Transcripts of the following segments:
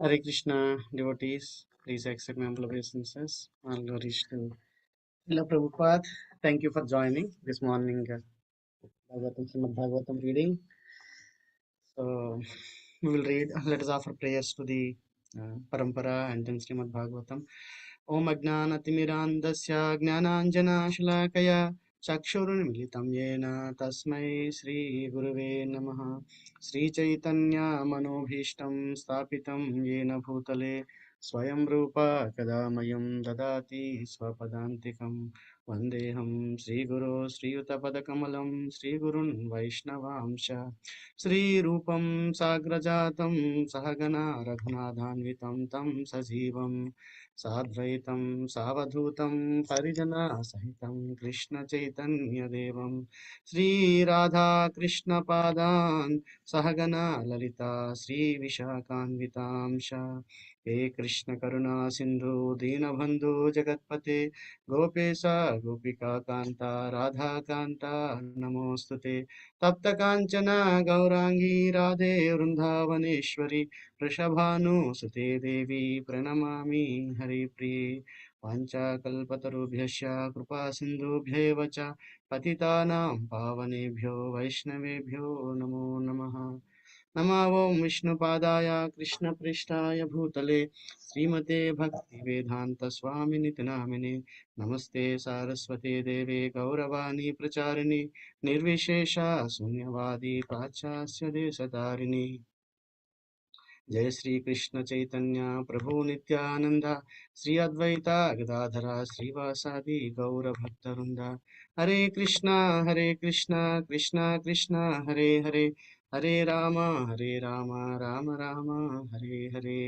Hare Krishna devotees, please accept my humble obeisances. All glories to Srila Prabhupada. Thank you for joining this morning Bhagavatam, Srimad Bhagavatam reading. So we will read, let us offer prayers to the Parampara and then Srimad Bhagavatam. Om Ajnanatimirandasya Jnananjana Shalakaya Chakshurunmilitam Yena Tasmai Sri Guruve Namaha Sri Chaitanya Manobhishtam Stapitam Yena Bhutale Swayam Rupa Kadamayam Dadati Swapadantikam Vandeham Sri Guru Sri Utapadakammalam Sri Gurun Vaishnavamsha Sri Rupam Sagrajatam Sahagana Raghunathanvitam Tam Sajivam साद्वैतं सावधूतं परिजनसहितं कृष्णचैतन्यदेवं श्रीराधाकृष्णपादान् सहगना Lalita श्रीविशाखान्वितांश हे कृष्णकरुणा सिन्धु दीनबन्धु जगत्पते गोपेश गोपिकान्ता राधाकान्ता नमोऽस्तु ते तप्तकाञ्चन गौराङ्गी राधे वृन्दावनेश्वरी वृषभानुसुते देवी प्रणमामि हरिप्रिये वाञ्छाकल्पतरुभ्यश्च कृपासिन्धुभ्यैव च पतितानां पावनेभ्यो वैष्णवेभ्यो नमो नमः नमो ॐ विष्णुपादाय कृष्णपृष्ठाय भूतले श्रीमते भक्तिवेदान्तस्वामिनिति नामिने नमस्ते सारस्वते देवे गौरवाणी प्रचारिणि निर्विशेषा शून्यवादी पाश्चात्य देशतारिणि जय श्री कृष्ण चैतन्य प्रभु नित्यानंद श्री अद्वैता गदाधरा श्रीवासादि गौर भक्तवृंदा हरे कृष्णा कृष्णा कृष्णा हरे हरे हरे राम राम राम हरे हरे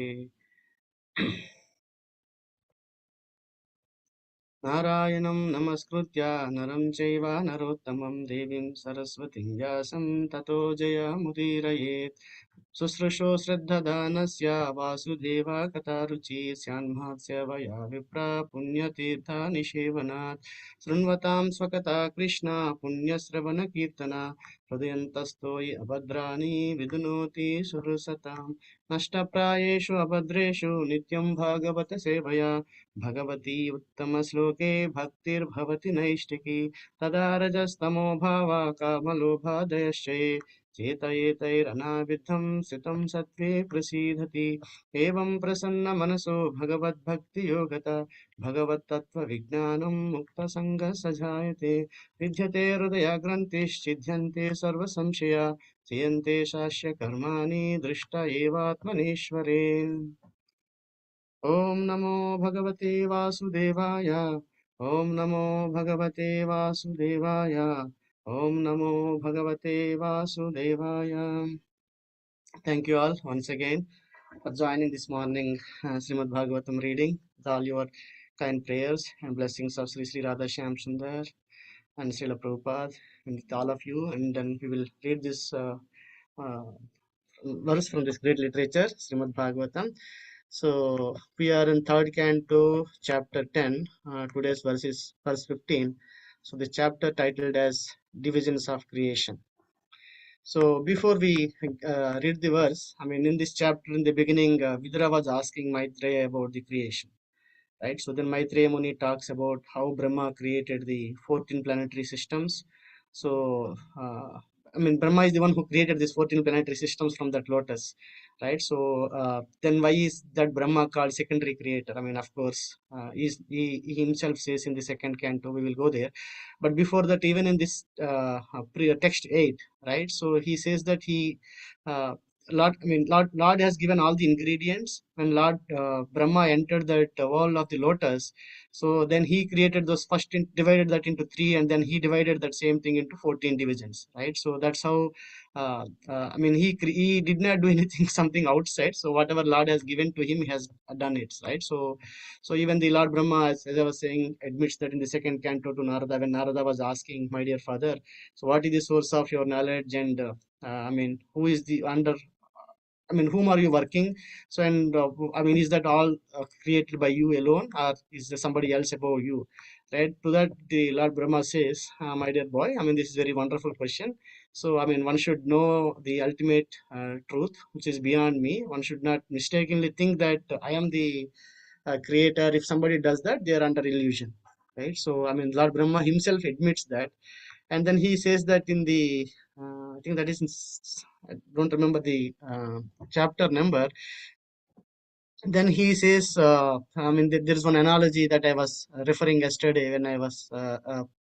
नारायणं नमस्कृत्य नरं चैव नरोत्तमं देवीं सरस्वतीं व्यासं ततो जयमुदीरयेत् शुश्रूषो श्रद्धदानस्य वासुदेवा कथारुचि स्यान्मात्स्य वया विप्रा पुण्यतीर्थानि सेवनात् शृण्वतां स्वकथा कृष्णा पुण्यश्रवणकीर्तना हृदयन्तस्थो हि अभद्राणि विदुनोति सुहृसतां नष्टप्रायेषु अभद्रेषु नित्यं भागवत सेवया भगवती उत्तमश्लोके भक्तिर्भवति नैष्टिकी तदा रजस्तमो भावा कामलोभादयश्च ये चेतयेतैरनाविद्धं स्थितं सत्त्वे प्रसीदति एवं प्रसन्नमनसो भगवद्भक्तियोगता भगवत्तत्त्वविज्ञानं मुक्तसङ्गसजायते विद्यते हृदयग्रन्थिश्छिद्यन्ते सर्वसंशया क्षीयन्ते शास्य कर्माणि दृष्ट एवात्मनेश्वरे ॐ नमो भगवते वासुदेवाय ॐ नमो भगवते वासुदेवाय ॐ नमो भगवते वासुदेवाय Thank you all once again for joining this morning Srimad Bhagavatam reading with all your kind prayers and blessings of Sri Sri Radha Shyam Sundar and Srila Prabhupada and with all of you, and then we will read this uh, verse from this great literature, Srimad Bhagavatam. So we are in third canto, chapter 10. Today's verse is verse 15. So the chapter titled as Divisions of Creation. So before we read the verse, I mean in this chapter in the beginning, Vidura was asking Maitreya about the creation, right? So then Maitreya Muni talks about how Brahma created the 14 planetary systems. So I mean Brahma is the one who created these 14 planetary systems from that lotus, right? So then why is that Brahma called secondary creator? I mean, of course, he himself says in the second canto, we will go there. But before that, even in this text 8, right? So he says that he Lord has given all the ingredients. When Lord Brahma entered that wall of the lotus, so then he created those divided that into three, and then he divided that same thing into 14 divisions, right? So that's how. I mean, he did not do anything something outside. So whatever Lord has given to him, he has done it, right? So even the Lord Brahma, as I was saying, admits that in the second canto to Narada, when Narada was asking, "My dear father, so what is the source of your knowledge and I mean, who is the under I mean, whom are you working? So, and I mean, is that all created by you alone, or is there somebody else above you?" right? To that, the Lord Brahma says, my dear boy, I mean, this is very wonderful question. So, I mean, one should know the ultimate truth, which is beyond me. One should not mistakenly think that I am the creator. If somebody does that, they are under illusion, right? So, I mean, Lord Brahma himself admits that. And then he says that in the, I think that is, I don't remember the chapter number. Then he says, I mean, there is one analogy that I was referring yesterday when I was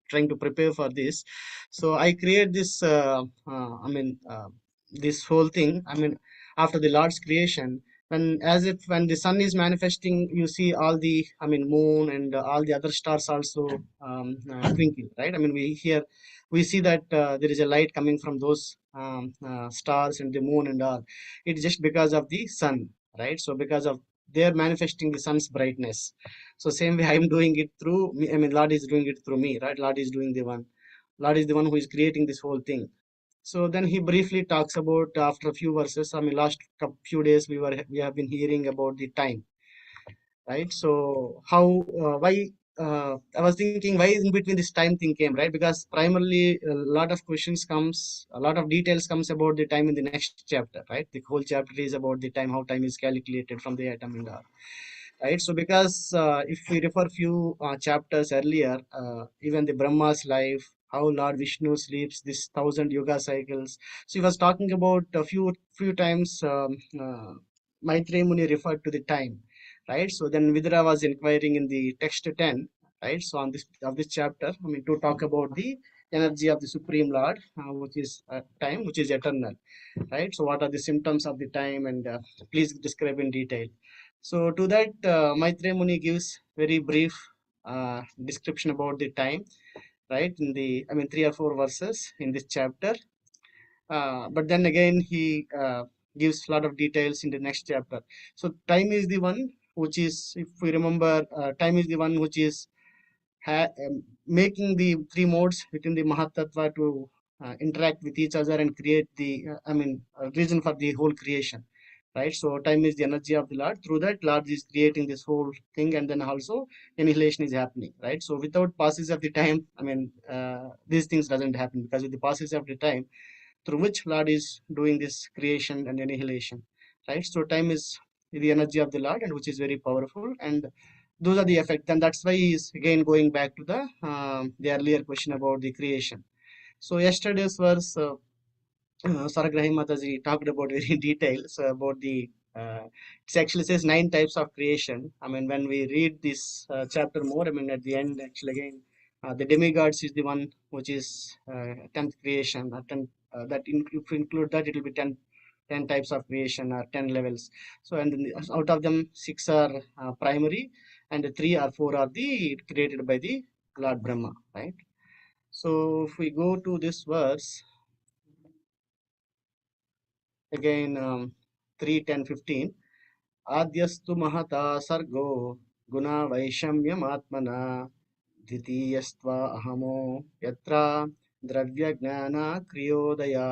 trying to prepare for this. So I create this I mean, this whole thing, I mean, after the Lord's creation, when, as if when the sun is manifesting, you see all the, I mean, moon and all the other stars also twinkle, right? I mean, we see that there is a light coming from those stars and the moon and all. It's just because of the sun, right? So because of, they are manifesting the sun's brightness. So same way I am doing it through me. I mean, Lord is doing it through me, right? Lord is doing the one. Lord is the one who is creating this whole thing. So then he briefly talks about, after a few verses, I mean, last few days we have been hearing about the time, right? So how, why, I was thinking why in between this time thing came, right? Because primarily a lot of questions comes, a lot of details comes about the time in the next chapter, right? The whole chapter is about the time, how time is calculated from the atom and all, right? So because if we refer few chapters earlier, even the Brahma's life, how Lord Vishnu sleeps this 1,000 yuga cycles. So he was talking about a few times, Maitreya Muni referred to the time, right? So then Vidura was inquiring in the text 10, right? So on this of this chapter, I mean, to talk about the energy of the Supreme Lord, which is time, which is eternal, right? So what are the symptoms of the time, and please describe in detail. So to that, Maitreya Muni gives very brief description about the time, right? In the, I mean, 3 or 4 verses in this chapter. But then again, he gives a lot of details in the next chapter. So time is the one which is, if we remember, time is the one which is making the three modes within the Mahatattva to interact with each other and create the, I mean, reason for the whole creation, right? So time is the energy of the Lord. Through that, Lord is creating this whole thing, and then also annihilation is happening, right? So without passage of the time, I mean, these things doesn't happen, because with the passage of the time, through which Lord is doing this creation and annihilation, right? So time is the energy of the Lord, and which is very powerful, and those are the effect. And that's why he's again going back to the earlier question about the creation. So yesterday's verse, Saragrahi Mataji talked about very details about the. It actually says 9 types of creation. I mean, when we read this chapter more, I mean, at the end, actually again, the demigods is the one which is 10th creation. 10, if we include that, it will be 10 types of creation, or 10 levels. So, and then out of them, 6 are primary, and the 3 or 4 are the created by the Lord Brahma, right? So, if we go to this verse again, 3, 10, 15. Adyastu mahata sargo guna vaishamyamatmana द्वितीयस्त्वा अहमो यत्र द्रव्यज्ञान क्रियोदया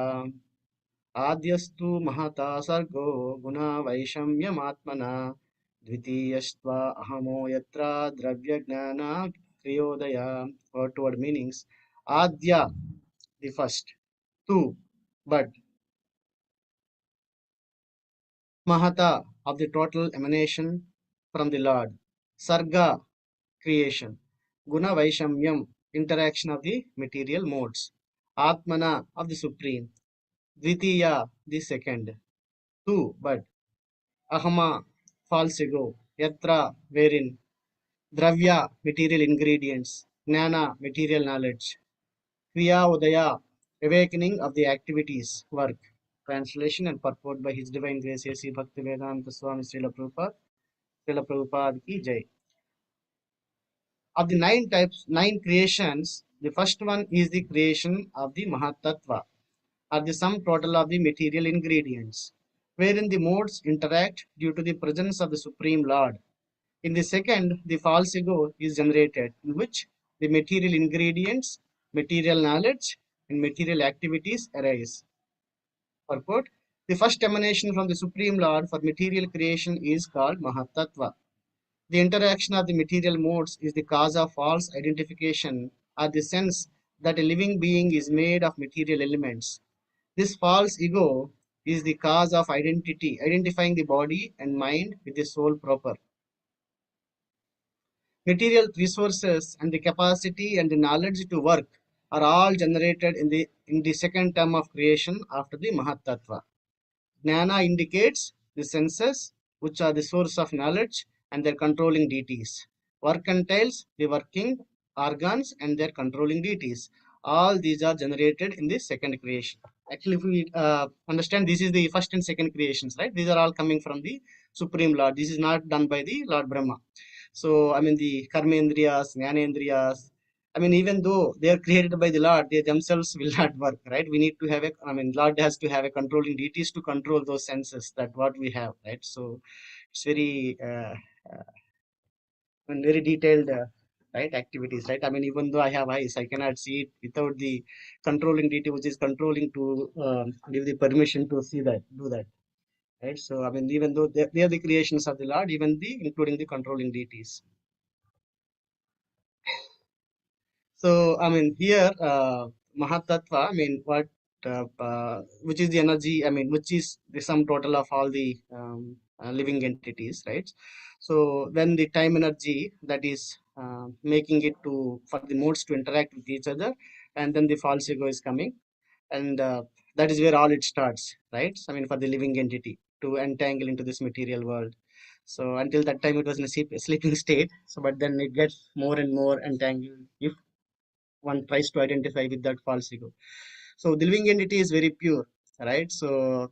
आद्यस्तु महता सर्गो गुणा वैषम्यमात्मना द्वितीयस्त्वा अहमो यत्र द्रव्यज्ञान क्रियोदया. Word to word meanings. Adya, the first. Tu, but. Mahata, of the total emanation from the Lord. Sarga, creation. Guna Vaishamyam, interaction of the material modes. Atmana, of the supreme. Dvitiya, the second. Tu, but. Ahama, false ego. Yatra, wherein. Dravya, material ingredients. Jnana, material knowledge. Kriya Udaya, awakening of the activities, work. Translation and purport by His Divine Grace A.C. Bhaktivedanta Swami Srila Prabhupada. Srila Prabhupada ki jai. Of the 9 types, 9 creations, the first one is the creation of the Mahatattva, or the sum total of the material ingredients, wherein the modes interact due to the presence of the Supreme Lord. In the second, the false ego is generated, in which the material ingredients, material knowledge, and material activities arise. Purport: the first emanation from the Supreme Lord for material creation is called Mahatattva. The interaction of the material modes is the cause of false identification or the sense that a living being is made of material elements. This false ego is the cause of identity, identifying the body and mind with the soul proper. Material resources and the capacity and the knowledge to work are all generated in the second term of creation after the Mahatattva. Jnana indicates the senses, which are the source of knowledge and their controlling deities. Work entails the working organs and their controlling deities. All these are generated in the second creation. Actually, if we understand, this is the first and second creations, right? These are all coming from the Supreme Lord. This is not done by the Lord Brahma. So, I mean, the Karmendriyas, Jnanendriyas, I mean, even though they are created by the Lord, they themselves will not work, right? We need to have a, I mean, Lord has to have a controlling deities to control those senses that what we have, right? So it's very, I mean, very detailed, right? Activities, right? I mean, even though I have eyes, I cannot see it without the controlling deity, which is controlling to give the permission to see that, do that, right? So, I mean, even though they are the creations of the Lord, even the, including the controlling deities. So, I mean, here, Mahatattva, I mean, which is the energy, I mean, which is the sum total of all the living entities, right? So, when the time energy that is making it to, for the modes to interact with each other, and then the false ego is coming, and that is where all it starts, right? I mean, for the living entity to entangle into this material world. So, until that time, it was in a sleeping state. So, but then it gets more and more entangled. If one tries to identify with that false ego. So the living entity is very pure, right? So,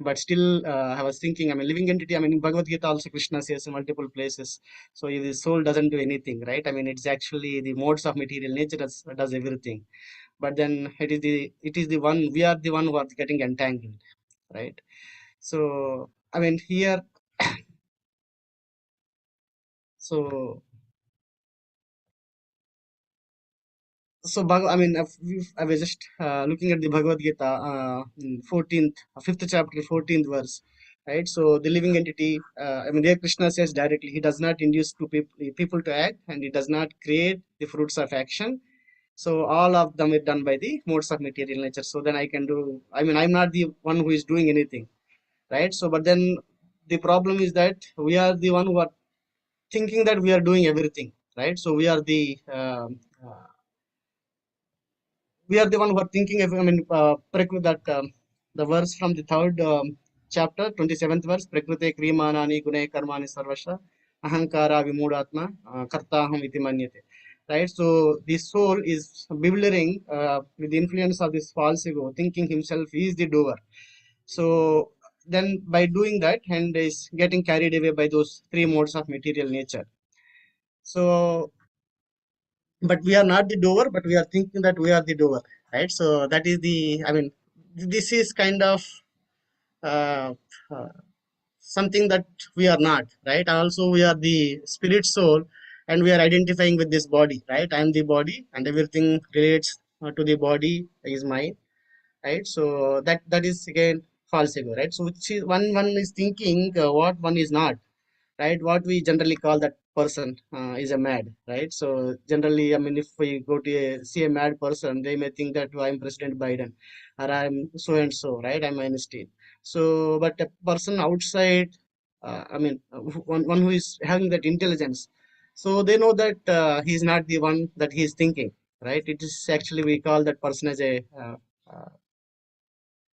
but still, I was thinking, I mean, living entity, I mean, in Bhagavad Gita also Krishna says in multiple places. So if the soul doesn't do anything, right? I mean, it's actually the modes of material nature does everything. But then it is the one, we are the one who are getting entangled, right? So, I mean, here, so I mean, I was just looking at the Bhagavad Gita, 14th, 5th chapter, 14th verse, right? So the living entity, I mean, there Krishna says directly, he does not induce people to act, and he does not create the fruits of action. So all of them are done by the modes of material nature. So then I can do, I mean, I'm not the one who is doing anything, right? So, but then the problem is that we are the one who are thinking that we are doing everything, right? So we are the we are the one who are thinking of, I mean, that the verse from the third chapter, 27th verse, Prakrite Krimanani Gune Karmani Sarvasha Ahankara Vimudatma Kartaham iti manyate. Right, so the soul is bewildering with the influence of this false ego, thinking himself is the doer. So then, by doing that, and is getting carried away by those three modes of material nature. So but we are not the doer, but we are thinking that we are the doer, right? So that is the, I mean, this is kind of uh, uh, something that we are not, right? Also, we are the spirit soul, and we are identifying with this body, right? I am the body, and everything relates to the body is mine, right? So that is again false ego, right? So which is one is thinking what one is not, right? What we generally call that person is a mad, right? So generally, I mean, if we go to see a mad person, they may think that, I'm President Biden, or I'm so and so, right? I'm Einstein. So but a person outside, I mean, one who is having that intelligence, so they know that he's not the one that he's thinking, right? It is actually, we call that person as a uh,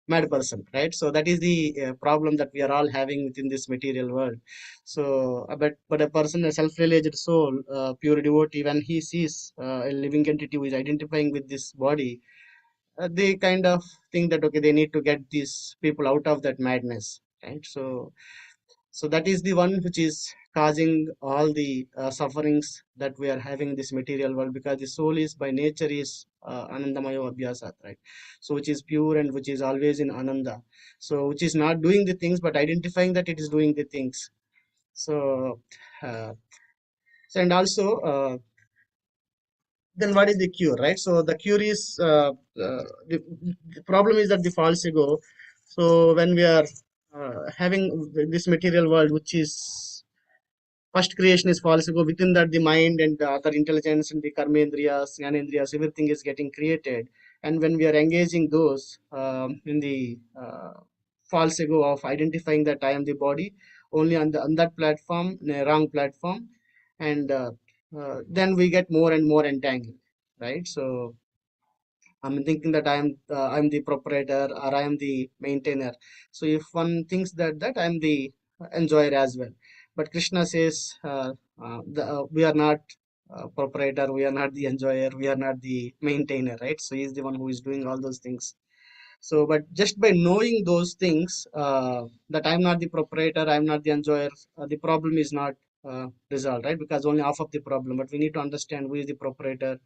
mad person, right? So that is the problem that we are all having within this material world. So but a person, a self-realized soul, pure devotee, when he sees a living entity who is identifying with this body, they kind of think that, okay, they need to get these people out of that madness, right? So that is the one which is causing all the sufferings that we are having in this material world, because the soul is by nature is anandamaya abhyasat, right? So which is pure and which is always in ananda, so which is not doing the things but identifying that it is doing the things. So uh, so and also, then what is the cure, right? So the cure is, the problem is that the false ego. So when we are having this material world, which is First creation is false ego. Within that, the mind and the other intelligence and the karmendriyas, jnanendriyas, everything is getting created. And when we are engaging those in the false ego of identifying that I am the body, only on that platform, in a wrong platform, and then we get more and more entangled, right? So I'm thinking that I'm the proprietor or I am the maintainer. So if one thinks that I'm the enjoyer as well, but Krishna says we are not proprietor, we are not the enjoyer, we are not the maintainer, right? So he's the one who is doing all those things. So, but just by knowing those things, that I'm not the proprietor, I'm not the enjoyer, the problem is not resolved, right? Because only half of the problem, but we need to understand who is the proprietor,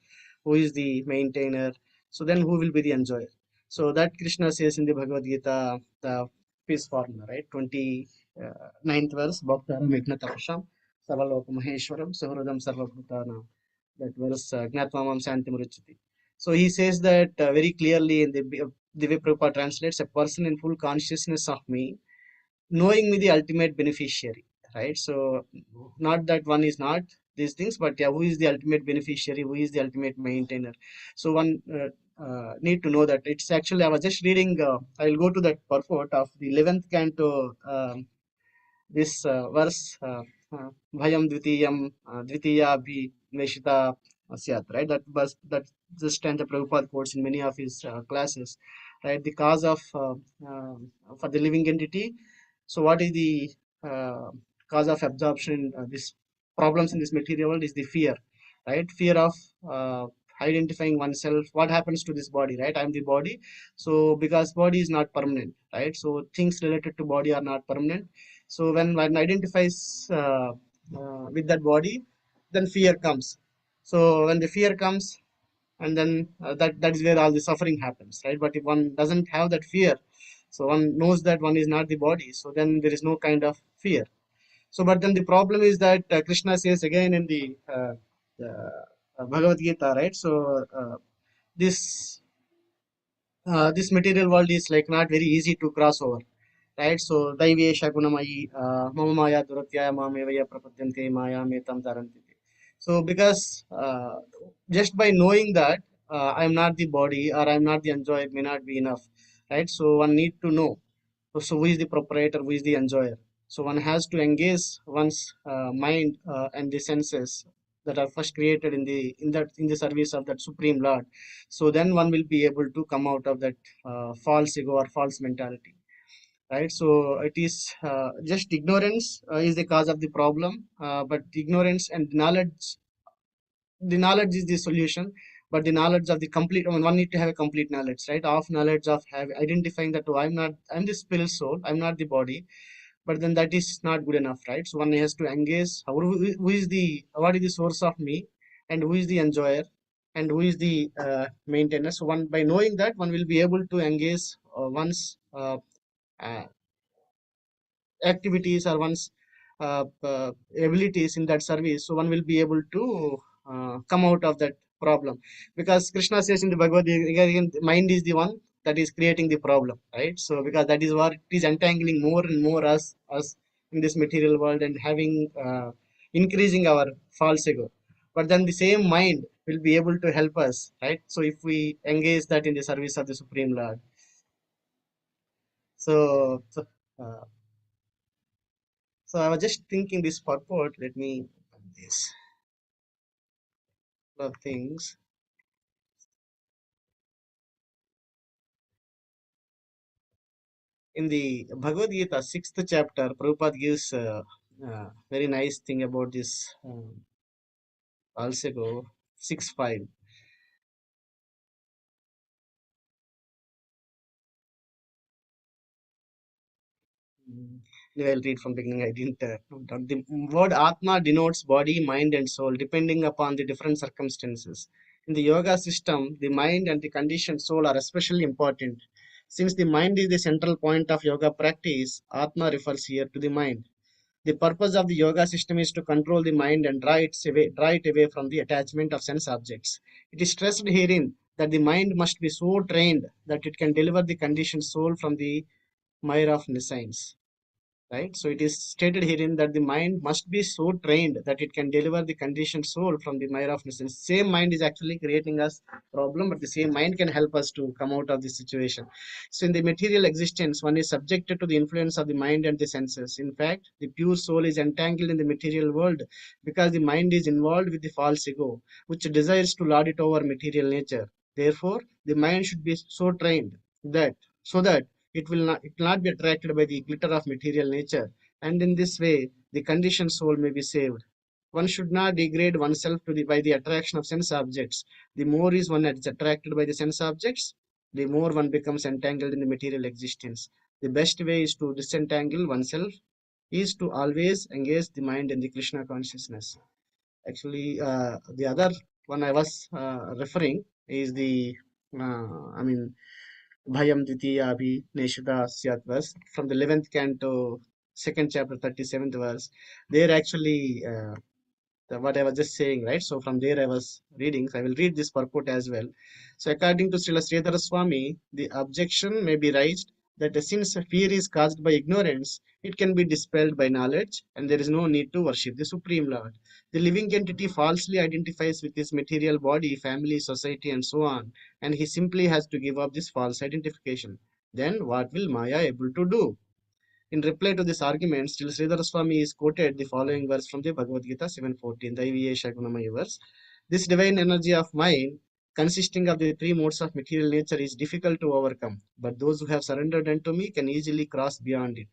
who is the maintainer. So then who will be the enjoyer? So that Krishna says in the Bhagavad Gita, the peace formula, right? 29th verse, Bhaktaram Yajna Tapasham, Sarvaloka Maheshwaram, Suhradam Sarvabhutanam. That verse, Gnatmamam Shantimuruchati. So he says that very clearly in the way Prabhupada translates, a person in full consciousness of me, knowing me the ultimate beneficiary, right? So not that one is not these things, but yeah, who is the ultimate beneficiary, who is the ultimate maintainer? So one need to know that. It's actually, I was just reading, I'll go to that purport of the 11th canto, this verse, Bhayam Dvitiyam Dvitiyabhi Neshita Asyat, right? That was that this stanza Prabhupada quotes in many of his classes, right? The cause of for the living entity. So, what is the uh, cause of absorption? This problems in this material world is the fear, right? Fear of uh, identifying oneself. What happens to this body, right? I'm the body. So, because body is not permanent, right? So, things related to body are not permanent. So when one identifies with that body, then fear comes. So when the fear comes, and then that is where all the suffering happens, right? But if one doesn't have that fear, so one knows that one is not the body, so then there is no kind of fear. So, but then the problem is that Krishna says again in the Bhagavad Gita, right? So this this material world is like not very easy to cross over, right? So daivesha gunamayi mama maya duratyaya mamevaya prapadyante maya metam taranti. So because just by knowing that I am not the body or I am not the enjoyer may not be enough, right? So one need to know, so who is the proprietor, who is the enjoyer. So one has to engage one's mind and the senses that are first created in the service of that supreme lord. So then one will be able to come out of that false ego or false mentality, right? So it is just ignorance is the cause of the problem, but ignorance and the knowledge is the solution. But the knowledge of the complete, I mean, one need to have a complete knowledge, right? Of knowledge of have identifying that, oh, I'm the spirit soul, I'm not the body. But then that is not good enough, right? So one has to engage who is the, what is the source of me, and who is the enjoyer, and who is the maintainer. So one, by knowing that, one will be able to engage one's uh, activities or one's abilities in that service. So one will be able to come out of that problem, because Krishna says in the Bhagavad Gita again, the mind is the one that is creating the problem, right? So because that is what it is entangling more and more us in this material world and having increasing our false ego. But then the same mind will be able to help us, right? So if we engage that in the service of the Supreme Lord. So, so I was just thinking this purport. Let me open this of things. In the Bhagavad Gita, sixth chapter, Prabhupada gives very nice thing about this. Also go 6.5. I'll read from beginning. I didn't note down. The word Atma denotes body, mind, and soul, depending upon the different circumstances. In the yoga system, the mind and the conditioned soul are especially important. Since the mind is the central point of yoga practice, Atma refers here to the mind. The purpose of the yoga system is to control the mind and draw it away from the attachment of sense objects. It is stressed herein that the mind must be so trained that it can deliver the conditioned soul from the mire of nescience. right? So it is stated herein that the mind must be so trained that it can deliver the conditioned soul from the mire of misery. Same mind is actually creating us problem, but the same mind can help us to come out of this situation. So in the material existence, one is subjected to the influence of the mind and the senses. In fact, the pure soul is entangled in the material world because the mind is involved with the false ego, which desires to lord it over material nature. Therefore, the mind should be so trained that that it will not be attracted by the glitter of material nature, and in this way the conditioned soul may be saved. One should not degrade oneself to by the attraction of sense objects. The more is one is attracted by the sense objects, the more one becomes entangled in the material existence. The best way is to disentangle oneself is to always engage the mind in the Krishna consciousness. Actually, the other one I was referring is the I mean Bhayam Ditiyabhi Neshuda Syat verse from the 11th canto, second chapter, 37th verse. There actually, what I was just saying, right? So from there I was reading. So I will read this purport as well. So according to Srila Sridhara Swami, the objection may be raised that since fear is caused by ignorance, it can be dispelled by knowledge, and there is no need to worship the Supreme Lord. The living entity falsely identifies with his material body, family, society, and so on, and he simply has to give up this false identification. Then what will Maya able to do? In reply to this argument, still Sridhar Swami is quoted the following verse from the Bhagavad Gita 7:14, Daiviyesha Gunamaya verse. This divine energy of mind, consisting of the three modes of material nature, is difficult to overcome, but those who have surrendered unto me can easily cross beyond it.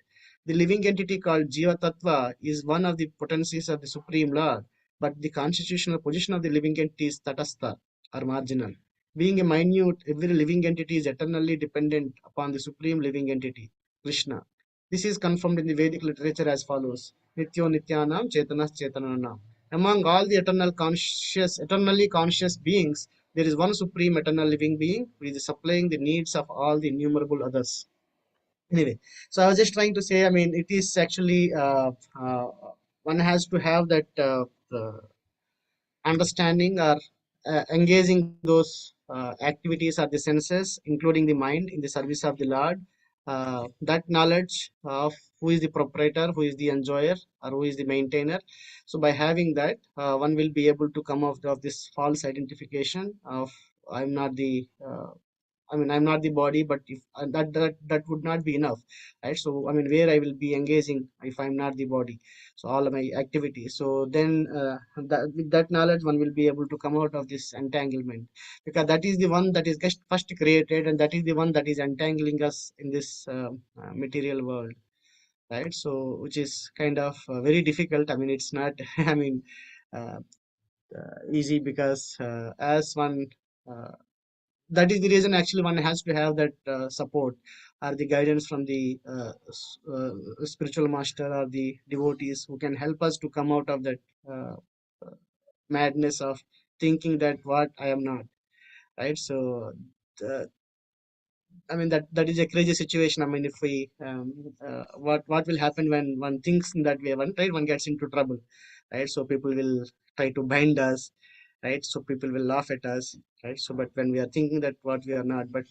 The living entity called Jiva Tattva is one of the potencies of the Supreme Lord, but the constitutional position of the living entity is tatastha, or marginal. Being a minute, every living entity is eternally dependent upon the Supreme Living Entity, Krishna. This is confirmed in the Vedic literature as follows: Nityo Nityanam Chetanas Chetananam. Among all the eternally conscious beings, there is one supreme eternal living being who is supplying the needs of all the innumerable others. Anyway, so I was just trying to say, I mean, it is actually one has to have that understanding or engaging those activities of the senses, including the mind, in the service of the Lord. That knowledge of who is the proprietor, who is the enjoyer, or who is the maintainer. So, by having that, one will be able to come out of this false identification of I'm not the I mean, I'm not the body, but if that would not be enough, right? So, I mean, where I will be engaging if I'm not the body, so all of my activities. So then, with that knowledge, one will be able to come out of this entanglement, because that is the one that is just first created, and that is the one that is entangling us in this material world, right? So, which is kind of very difficult. I mean, it's not. I mean. Uh, Easy because as one that is the reason actually one has to have that support or the guidance from the spiritual master or the devotees who can help us to come out of that uh, madness of thinking that what I am not, right? So uh, I mean that is a crazy situation. I mean, if we what will happen when one thinks in that way, one right, one gets into trouble, right? So people will try to bind us, right? So people will laugh at us, right? So but when we are thinking that what we are not, but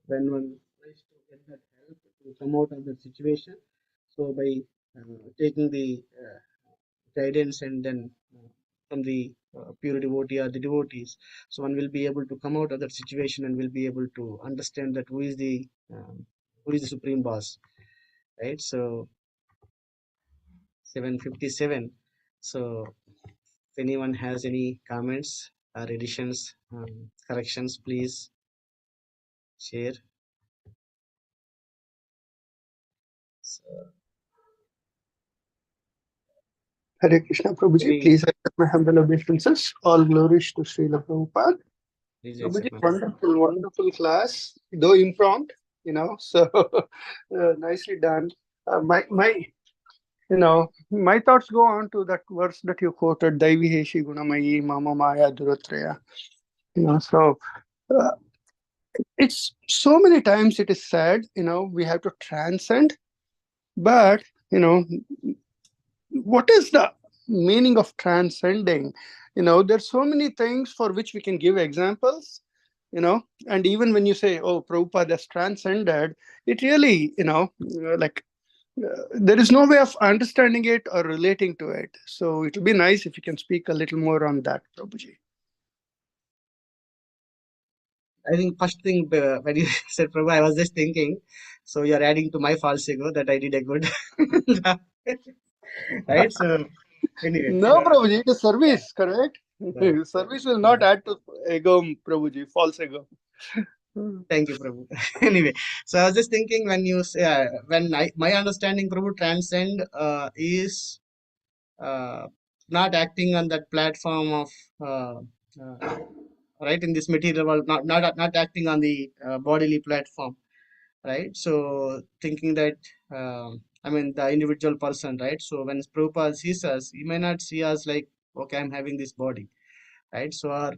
when one tries to get that help to come out of that situation, so by taking the guidance and then from the pure devotee or the devotees, so one will be able to come out of that situation and will be able to understand that who is the supreme boss, right? So 7:57. So if anyone has any comments or additions, corrections, please share. So, Hare Krishna, Prabhuji. maybe Please accept my humble obeisances. All glories to Srila Prabhupada. please Prabhuji, accept my wonderful, wonderful class, though impromptu, so nicely done. My thoughts go on to that verse that you quoted, Daivi Heshi Gunamayi Mama Maya Duratraya. So uh, it's so many times it is said, we have to transcend, but, what is the meaning of transcending? There's so many things for which we can give examples, and even when you say, oh, Prabhupada has transcended, it really, like there is no way of understanding it or relating to it. So it will be nice if you can speak a little more on that, Prabhuji. I think first thing when you said Prabhu, I was just thinking, so you're adding to my false ego that I did a good job. Right? So anyway, No, Prabhuji, it is yeah, service, correct? right, Service will right. not add to ego, Prabhuji, false ego. Thank you, Prabhu. Anyway, so I was just thinking when you say, my understanding, Prabhu, transcend is not acting on that platform of uh, uh, right in this material world, not acting on the bodily platform, right? So thinking that I mean the individual person, right? So when Prabhupada sees us, he may not see us like, okay, I'm having this body, right? So our,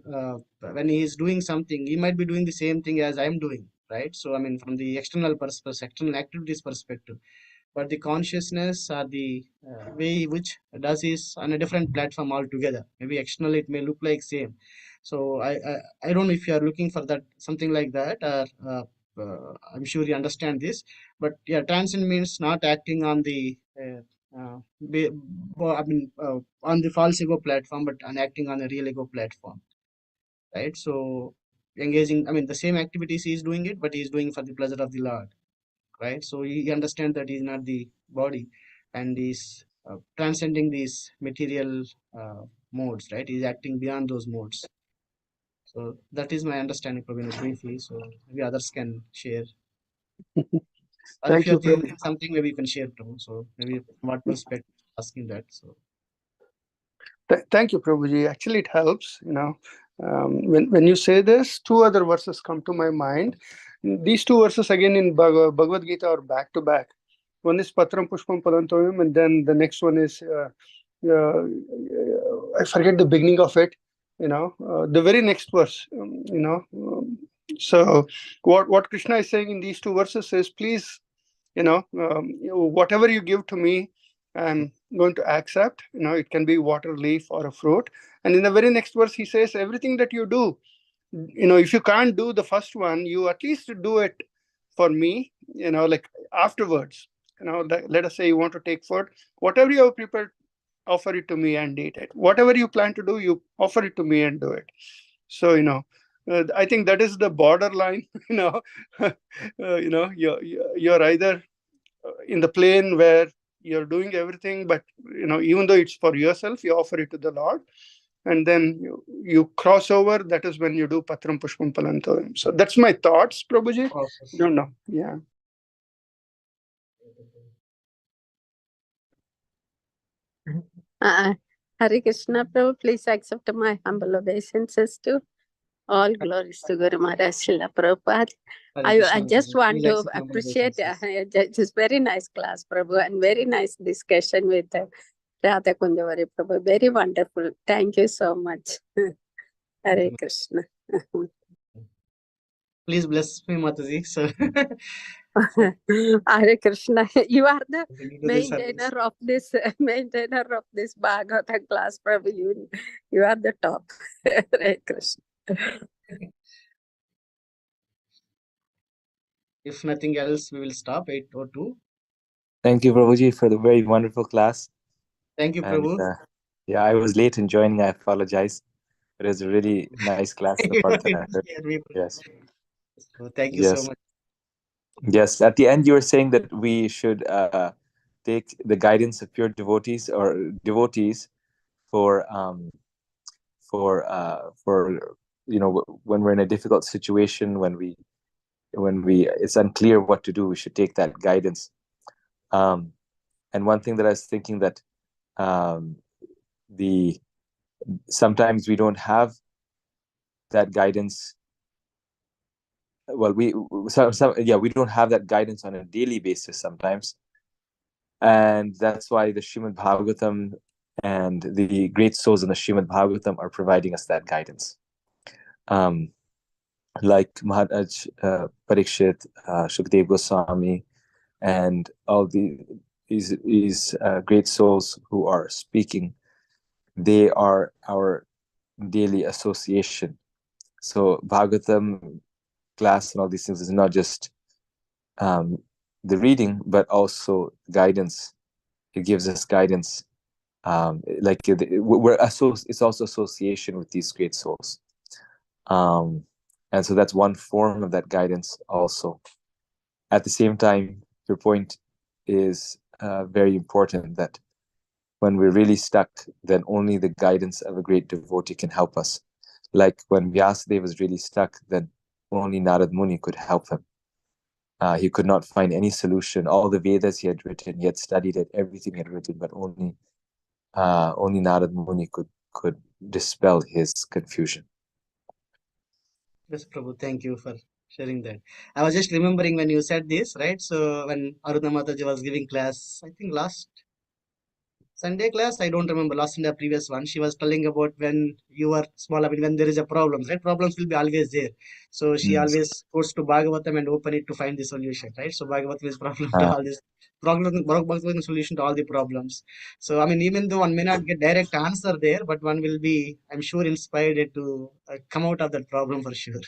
when he is doing something, he might be doing the same thing as I'm doing, right? So I mean from the external perspective, external activities perspective, but the consciousness or the way which does is on a different platform altogether. Maybe externally it may look like same. So I don't know if you are looking for that something like that, or I'm sure you understand this. But yeah, transcend means not acting on the be, I mean on the false ego platform, but on acting on a real ego platform, right? So engaging, I mean the same activities he is doing it, but he is doing for the pleasure of the Lord, right? So he understands that he's not the body, and he's transcending these material modes, right? He's acting beyond those modes. So that is my understanding, Praveen, briefly. So maybe others can share, or if Thank you're you, thinking Prabhuji. something, maybe you can share too. So maybe from what perspective asking that. So Thank you, Prabhuji. Actually, it helps. When you say this, two other verses come to my mind. These two verses again in Bhagavad Gita are back to back. One is Patram Pushpam Padantoyam, and then the next one is I forget the beginning of it. The very next verse. So what Krishna is saying in these two verses is, please, whatever you give to me, I'm going to accept. It can be water, leaf, or a fruit. And in the very next verse he says, everything that you do, if you can't do the first one, you at least do it for me, like afterwards. Let us say you want to take food, whatever you have prepared, offer it to me and eat it. Whatever you plan to do, you offer it to me and do it. So I think that is the borderline. You're either in the plane where you're doing everything, but even though it's for yourself, you offer it to the Lord, and then you cross over. That is when you do Patram Pushpam Palantoyam. So that's my thoughts, Prabhuji. okay. Don't know. Yeah. Hare Krishna, Prabhu, please accept my humble obeisances too. All glories to Guru Maharaj Srila Prabhupada. Hare Krishna, I just want please to accept humble appreciate obeisances. just very nice class, Prabhu, and very nice discussion with Radha Kunjavari Prabhu. Very wonderful. Thank you so much. Hare Krishna. Please bless me, Mataji. So Hare Krishna. You are the continue to this service. maintainer of this Bhagavatam class, Prabhu. You are the top. Hare Krishna. If nothing else, we will stop 8:02. Thank you, Prabhuji, for the very wonderful class. Thank you, And Prabhu. yeah, I was late in joining. I apologize. It was a really nice class, the part that I heard. Yes. So thank you so Yes. much. Yes. At the end, you were saying that we should take the guidance of pure devotees or devotees for when we're in a difficult situation, when we it's unclear what to do, we should take that guidance. And one thing that I was thinking that the sometimes we don't have that guidance. Well, we don't have that guidance on a daily basis sometimes, and that's why the Srimad Bhagavatam and the great souls in the Srimad Bhagavatam are providing us that guidance. Like Maharaj Parikshit, Shukdev Goswami, and all these great souls who are speaking, they are our daily association. So Bhagavatam class and all these things is not just the reading, but also guidance. It gives us guidance. It's also association with these great souls. And so that's one form of that guidance also. At the same time, your point is very important, that when we're really stuck, then only the guidance of a great devotee can help us. Like when Vyasadeva was really stuck, then only Narad Muni could help him. He could not find any solution. All the Vedas he had written, he had studied it, everything he had written, but only Narad Muni could dispel his confusion. Yes, Prabhu, thank you for sharing that. I was just remembering when you said this, right? So when Aruna Mataji was giving class, I think last Sunday class, I don't remember, last Sunday, previous one, she was telling about when you are small, I mean, when there is a problem, right? Problems will be always there. So she always goes to Bhagavatam and open it to find the solution, right? So Bhagavatam is problem to all this problem, Bhagavatam is solution to all the problems. So, I mean, even though one may not get direct answer there, but one will be, I'm sure, inspired to come out of that problem for sure.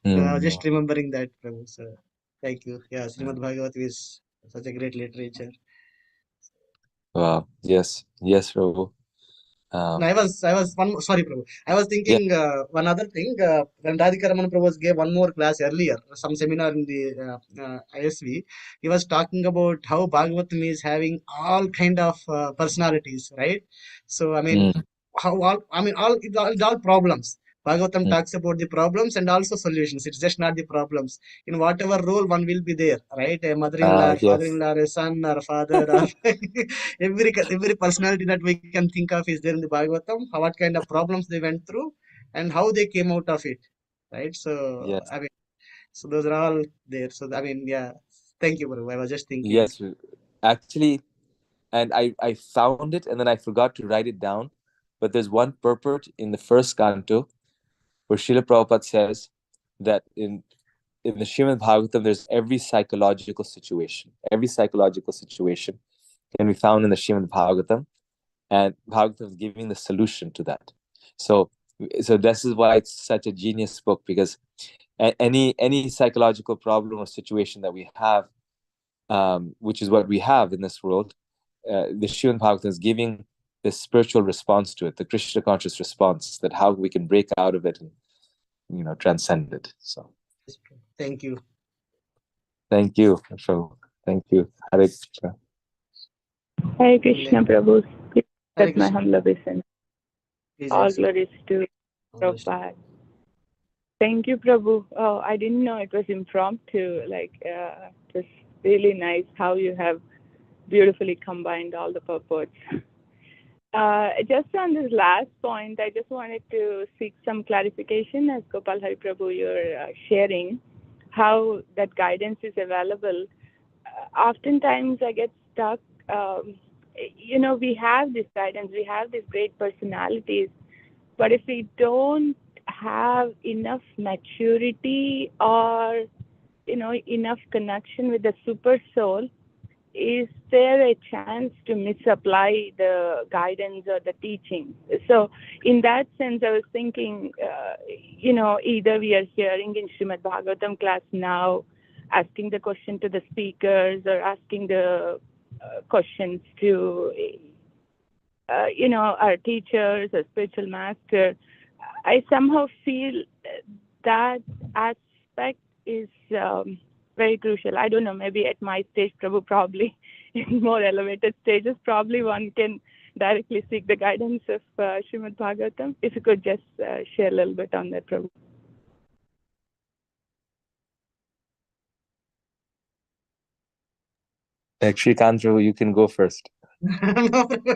So I was just remembering that, Prabhu. So thank you. Yeah, Srimad Bhagavatam is such a great literature. Wow. Yes, Prabhu. No, I was sorry, Prabhu. I was thinking one other thing. When Radhika Raman Prabhu gave one more class earlier, some seminar in the ISV, he was talking about how Bhagavatam is having all kind of personalities, right? So I mean, how all I mean all it's all problems. Bhagavatam talks about the problems and also solutions. It's just not the problems. In whatever role one will be there, right? A mother-in-law, father-in-law, a son or a father, or every personality that we can think of is there in the Bhagavatam. What kind of problems they went through and how they came out of it, right? So I mean, so those are all there. So I mean, yeah. Thank you, Prabhu. I was just thinking. Yes, actually, and I found it and then I forgot to write it down. But there's one purport in the first canto where Srila Prabhupada says that in the Srimad Bhagavatam, there's every psychological situation. Every psychological situation can be found in the Srimad Bhagavatam, and Bhagavatam is giving the solution to that. So this is why it's such a genius book, because any psychological problem or situation that we have, which is what we have in this world, the Srimad Bhagavatam is giving the spiritual response to it, the Krishna conscious response, that how we can break out of it and transcend it. So Thank you. thank you. Thank you. Hare Krishna. Hare Krishna, Prabhu. Hare That's my Krishna. humble obeisance. All glories to Prabhupada. Thank you, Prabhu. Oh, I didn't know it was impromptu. It was really nice how you have beautifully combined all the purports. Just on this last point, I just wanted to seek some clarification as Gopal Hari Prabhu, you're sharing how that guidance is available. Oftentimes I get stuck. We have this guidance, we have these great personalities, but if we don't have enough maturity or enough connection with the super soul, is there a chance to misapply the guidance or the teaching? So in that sense, I was thinking, either we are hearing in Srimad Bhagavatam class now, asking the question to the speakers or asking the questions to our teachers or spiritual master. I somehow feel that aspect is very crucial. I don't know, maybe at my stage, probably in more elevated stages, probably one can directly seek the guidance of Srimad Bhagavatam. If you could just share a little bit on that, Prabhu. Shrikant, you can go first.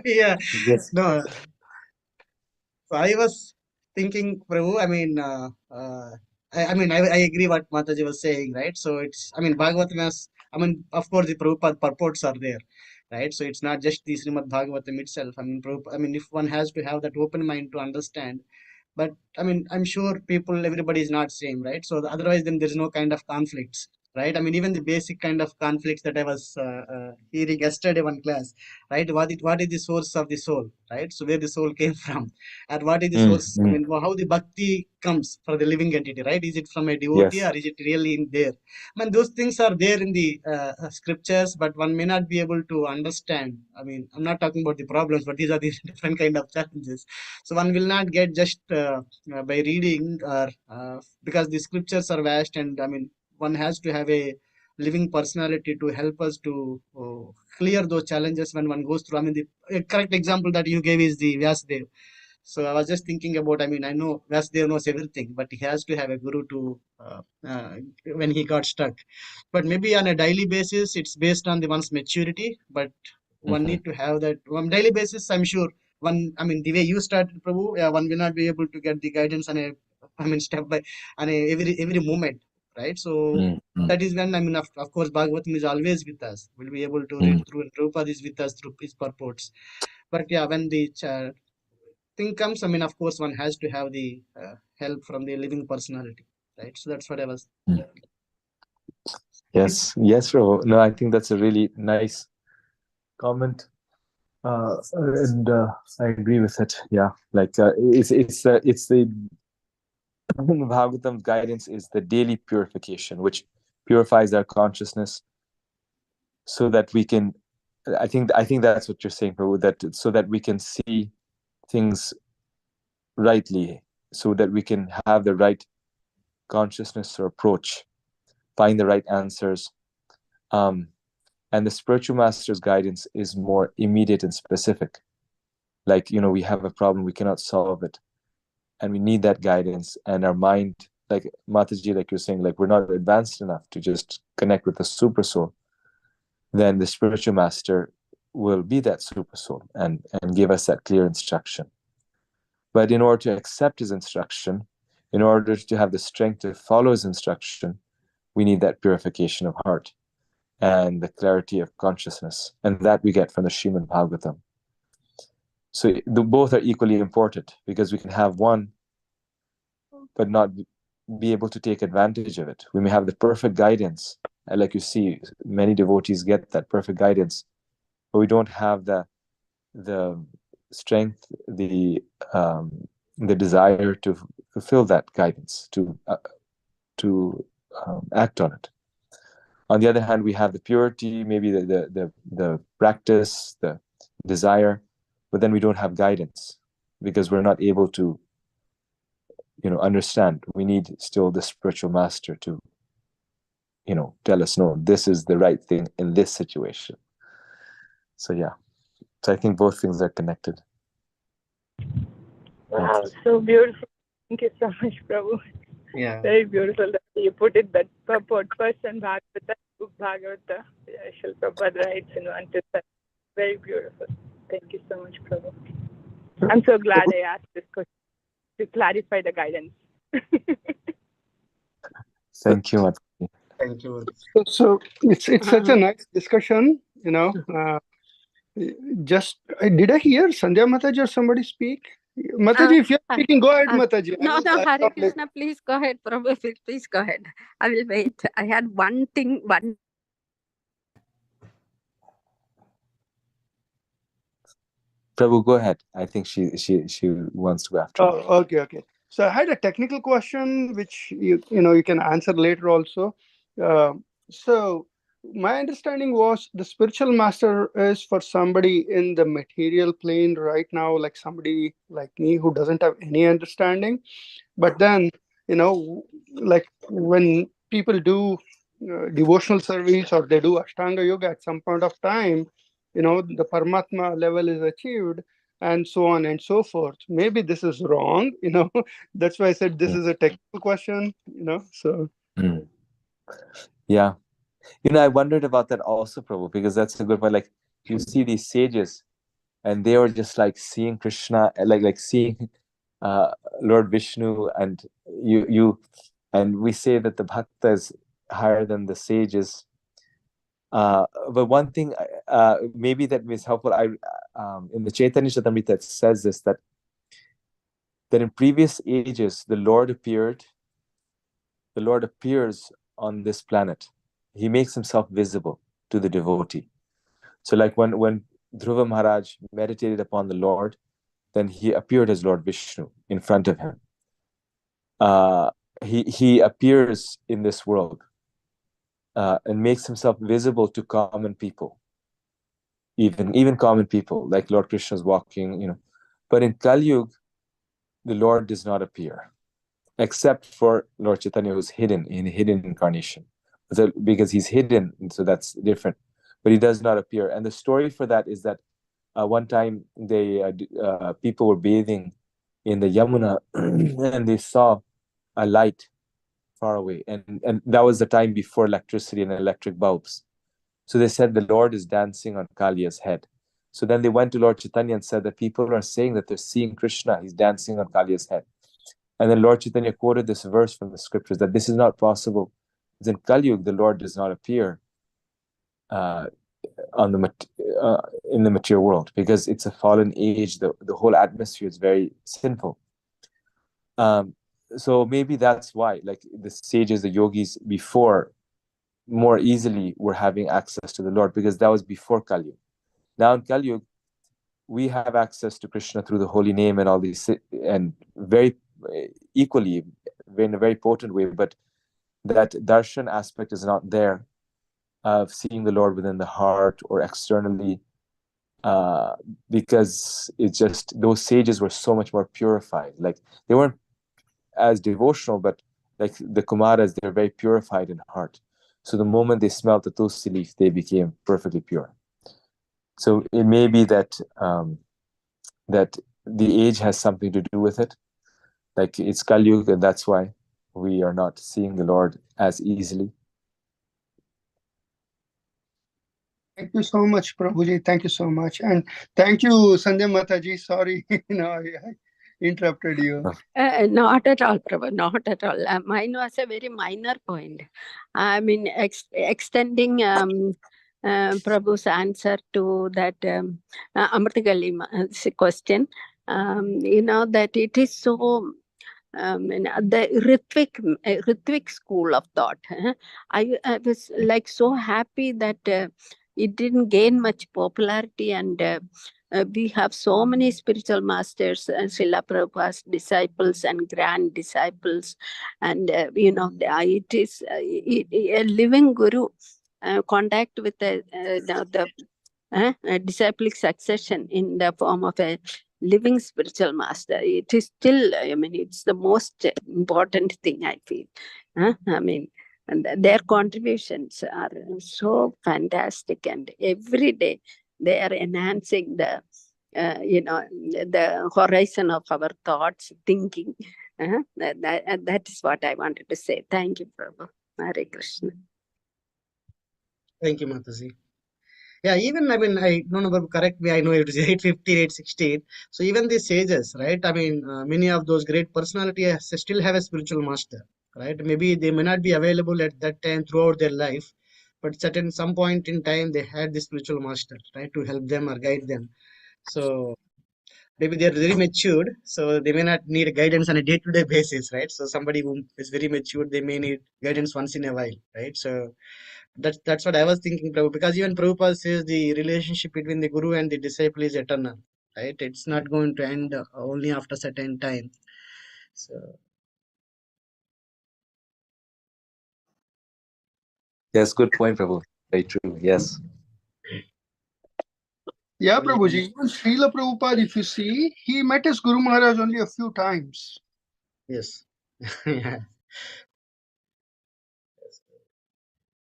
Yeah. Yes. No. So I was thinking, Prabhu, I agree what Mataji was saying, right? So it's, Bhagavatam has, of course, the Prabhupada purports are there, right? So it's not just the Srimad Bhagavatam itself. If one has to have that open mind to understand, but I'm sure everybody is not same, right? So otherwise, then there's no kind of conflicts. right? I mean, even the basic kind of conflicts that I was hearing yesterday one class, right? What is the source of the soul, right? So where the soul came from, and what is the source? I mean, how the bhakti comes for the living entity, right? Is it from a devotee Yes. or is it really in there? I mean, those things are there in the scriptures, but one may not be able to understand. I mean, I'm not talking about the problems, but these are the different kind of challenges. So one will not get just by reading or because the scriptures are vast, and I mean, one has to have a living personality to help us to clear those challenges when one goes through. I mean, the a correct example that you gave is the Vyasdev. So I was just thinking about, I mean, I know Vyasdev knows everything, but he has to have a guru to when he got stuck. But maybe on a daily basis, it's based on the one's maturity. But one need to have that on daily basis. I'm sure one. I mean, the way you started, Prabhu, one will not be able to get the guidance on a. I mean, step by on a every moment, right? So that is when, I mean, of course, Bhagavatam is always with us. We'll be able to read through, and Prabhupada is with us through his purports. But yeah, when the thing comes, I mean, of course, one has to have the help from the living personality, right? So that's what I was. Yes, yes, Prabhu. No, I think that's a really nice comment, and I agree with it. Yeah, like it's the Bhagavatam's guidance is the daily purification, which purifies our consciousness, so that we can. I think that's what you're saying, Prabhu. That so that we can see things rightly, so that we can have the right consciousness or approach, find the right answers. And the spiritual master's guidance is more immediate and specific. Like, we have a problem, we cannot solve it, and we need that guidance. And our mind, like Mataji, like you're saying, like we're not advanced enough to just connect with the super soul. Then the spiritual master will be that super soul and give us that clear instruction. But in order to accept his instruction, in order to have the strength to follow his instruction, we need that purification of heart and the clarity of consciousness. And that we get from the Srimad Bhagavatam. So both are equally important, because we can have one, but not be able to take advantage of it. We may have the perfect guidance. And like you see, many devotees get that perfect guidance, but we don't have the strength, the desire to fulfill that guidance, to act on it. On the other hand, we have the purity, maybe the practice, the desire, but then we don't have guidance, because we're not able to understand. We need still the spiritual master to tell us, no, this is the right thing in this situation. So yeah, so I think both things are connected. Wow, so beautiful. Thank you so much, Prabhu. Yeah. Very beautiful that you put it that purport. First and Bhagavata, Bhagavata, Srila Prabhupada writes in one to seven. Very beautiful. Thank you so much, Prabhu. I'm so glad I asked this question to clarify the guidance. Thank you. Thank you. So it's such a nice discussion, Just did I hear Sandhya Mataji or somebody speak? Mataji, if you're speaking, go ahead, Mataji. No, Hare Krishna, please go ahead, Prabhu, please go ahead. I will wait. I had one thing. Prabhu, go ahead. I think she wants to go after. Oh, okay. So I had a technical question which you can answer later also. So my understanding was the spiritual master is for somebody in the material plane right now, like somebody like me who doesn't have any understanding. But then, like when people do devotional service or they do Ashtanga Yoga, at some point of time, the Paramatma level is achieved, and so on and so forth. Maybe this is wrong, That's why I said this is a technical question, So. Yeah. I wondered about that also, Prabhu, because that's a good point. Like, you see these sages, and they were just like seeing Krishna, like seeing Lord Vishnu, and and we say that the bhakta is higher than the sages. But one thing, maybe that is helpful. In the Chaitanya Charitamrita, it says this, that in previous ages the Lord appears on this planet, he makes himself visible to the devotee. So like when Dhruva Maharaj meditated upon the Lord, then he appeared as Lord Vishnu in front of him. He appears in this world and makes himself visible to common people, even common people, like Lord Krishna's walking. But in Kali Yuga, the Lord does not appear, except for Lord Chaitanya, who's hidden in hidden incarnation. So, because he's hidden, so that's different. But he does not appear. And the story for that is that one time people were bathing in the Yamuna and they saw a light far away. And that was the time before electricity and electric bulbs. So they said the Lord is dancing on Kaliya's head. So then they went to Lord Chaitanya and said that people are saying that they're seeing Krishna, he's dancing on Kaliya's head. And then Lord Chaitanya quoted this verse from the scriptures that this is not possible. Because in Kali Yuga, the Lord does not appear in the material world because it's a fallen age. The whole atmosphere is very sinful. So maybe that's why, like the sages, the yogis before, more easily were having access to the Lord because that was before Kali Yuga. Now in Kali Yuga, we have access to Krishna through the holy name and all these, and very equally in a very potent way, but that darshan aspect is not there of seeing the Lord within the heart or externally, because it's just those sages were so much more purified. Like they weren't as devotional, but like the Kumaras, they're very purified in heart. So the moment they smelled the tulsi leaf, they became perfectly pure. So it may be that that the age has something to do with it. Like it's Kali Yuga, and that's why we are not seeing the Lord as easily. Thank you so much, Prabhuji. Thank you so much. And thank you, Sanjay Mataji. Sorry, I interrupted you. Not at all, Prabhu, not at all. Mine was a very minor point. I mean, extending Prabhu's answer to that Amritagali question, that it is so the Ritvik school of thought. I was like so happy that it didn't gain much popularity, and we have so many spiritual masters, Srila Prabhupada's disciples and grand disciples, and it is a living guru. Contact with the disciplic succession in the form of a living spiritual master. It is still, I mean, it's the most important thing, I feel. I mean, and their contributions are so fantastic, and every day they are enhancing the horizon of our thoughts, thinking. That is what I wanted to say. Thank you, Prabhu. Hare Krishna. Thank you, Mataji. Yeah, even I don't know, correct me. I know it is 815, 816. So even the sages, right? Many of those great personalities still have a spiritual master, right? Maybe they may not be available at that time throughout their life, but certain some point in time they had the spiritual master, right, to help them or guide them. So maybe they're very matured, so they may not need guidance on a day-to-day basis, right? So somebody who is very matured, they may need guidance once in a while, right? So that's what I was thinking, Prabhu, because even Prabhupada says the relationship between the guru and the disciple is eternal, right? It's not going to end only after certain time. So Yes, good point, Prabhu. Very true. Yes. Yeah, Prabhuji. Even Srila Prabhupada, if you see, he met his Guru Maharaj only a few times. yes. Yeah.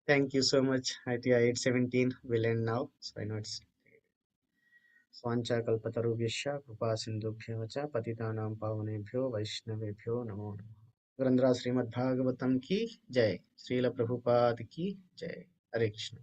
Thank you so much. At 8:17 we'll end now. So I know it's स्वांचा कल्पतरुभ्यश्च कृपा सिन्धुभ्यो च पतितानां पावनेभ्यो वैष्णवेभ्यो नमो नमः। ग्रंथराज श्रीमद् भागवतम की जय। श्रील प्रभुपाद की जय। हरे कृष्ण।